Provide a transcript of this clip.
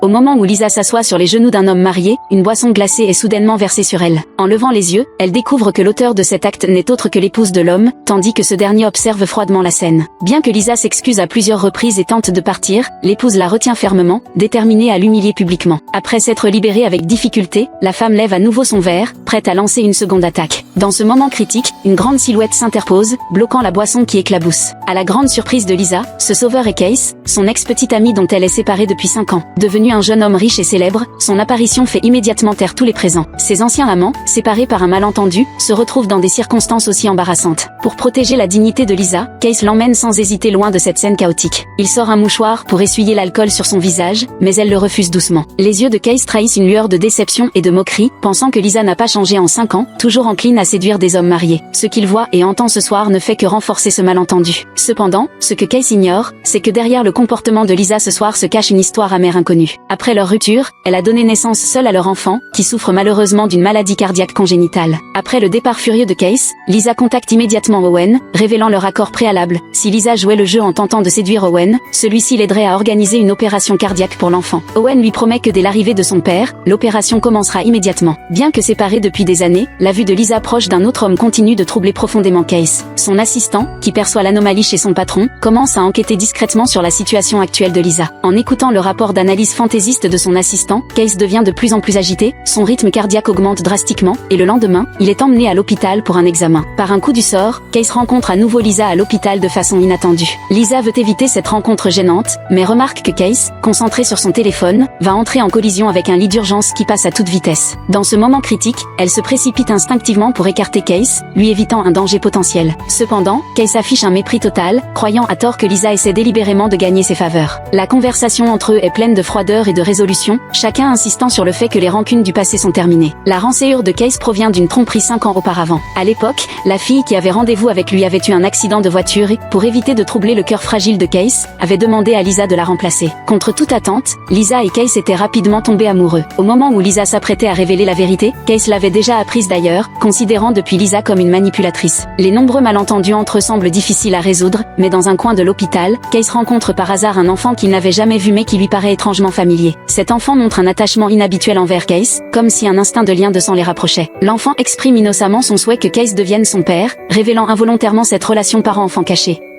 Au moment où Lisa s'assoit sur les genoux d'un homme marié, une boisson glacée est soudainement versée sur elle. En levant les yeux, elle découvre que l'auteur de cet acte n'est autre que l'épouse de l'homme, tandis que ce dernier observe froidement la scène. Bien que Lisa s'excuse à plusieurs reprises et tente de partir, l'épouse la retient fermement, déterminée à l'humilier publiquement. Après s'être libérée avec difficulté, la femme lève à nouveau son verre, prête à lancer une seconde attaque. Dans ce moment critique, une grande silhouette s'interpose, bloquant la boisson qui éclabousse. À la grande surprise de Lisa, ce sauveur est Case, son ex-petite amie dont elle est séparée depuis 5 ans. Devenu un jeune homme riche et célèbre, son apparition fait immédiatement taire tous les présents. Ses anciens amants, séparés par un malentendu, se retrouvent dans des circonstances aussi embarrassantes. Pour protéger la dignité de Lisa, Case l'emmène sans hésiter loin de cette scène chaotique. Il sort un mouchoir pour essuyer l'alcool sur son visage, mais elle le refuse doucement. Les yeux de Case trahissent une lueur de déception et de moquerie, pensant que Lisa n'a pas changé en 5 ans, toujours encline à séduire des hommes mariés. Ce qu'il voit et entend ce soir ne fait que renforcer ce malentendu. Cependant, ce que Case ignore, c'est que derrière le comportement de Lisa ce soir se cache une histoire amère inconnue. Après leur rupture, elle a donné naissance seule à leur enfant, qui souffre malheureusement d'une maladie cardiaque congénitale. Après le départ furieux de Case, Lisa contacte immédiatement Owen, révélant leur accord préalable. Si Lisa jouait le jeu en tentant de séduire Owen, celui-ci l'aiderait à organiser une opération cardiaque pour l'enfant. Owen lui promet que dès l'arrivée de son père, l'opération commencera immédiatement. Bien que séparés depuis des années, la vue de Lisa proche d'un autre homme continue de troubler profondément Case. Son assistant, qui perçoit l'anomalie chez son patron, commence à enquêter discrètement sur la situation actuelle de Lisa. En écoutant le rapport d'analyse fantaisiste de son assistant, Case devient de plus en plus agité, son rythme cardiaque augmente drastiquement, et le lendemain, il est emmené à l'hôpital pour un examen. Par un coup du sort, Case rencontre à nouveau Lisa à l'hôpital de façon inattendue. Lisa veut éviter cette rencontre gênante, mais remarque que Case, concentré sur son téléphone, va entrer en collision avec un lit d'urgence qui passe à toute vitesse. Dans ce moment critique, elle se précipite instinctivement pour écarter Case, lui évitant un danger potentiel. Cependant, Case affiche un mépris total, croyant à tort que Lisa essaie délibérément de gagner ses faveurs. La conversation entre eux est pleine de froideur et de résolution, chacun insistant sur le fait que les rancunes du passé sont terminées. La rancœur de Case provient d'une tromperie 5 ans auparavant. À l'époque, la fille qui avait rendez-vous avec lui avait eu un accident de voiture et, pour éviter de troubler le cœur fragile de Case, avait demandé à Lisa de la remplacer. Contre toute attente, Lisa et Case étaient rapidement tombés amoureux. Au moment où Lisa s'apprêtait à révéler la vérité, Case l'avait déjà apprise d'ailleurs, considérant depuis Lisa comme une manipulatrice. Les nombreux malentendus entre eux semblent difficiles à résoudre, mais dans un coin de l'hôpital, Case rencontre par hasard un enfant qu'il n'avait jamais vu mais qui lui paraît étrangement familier. Cet enfant montre un attachement inhabituel envers Case, comme si un instinct de lien de sang les rapprochait. L'enfant exprime innocemment son souhait que Case devienne son père, révélant involontairement cette relation parent-enfant cachée.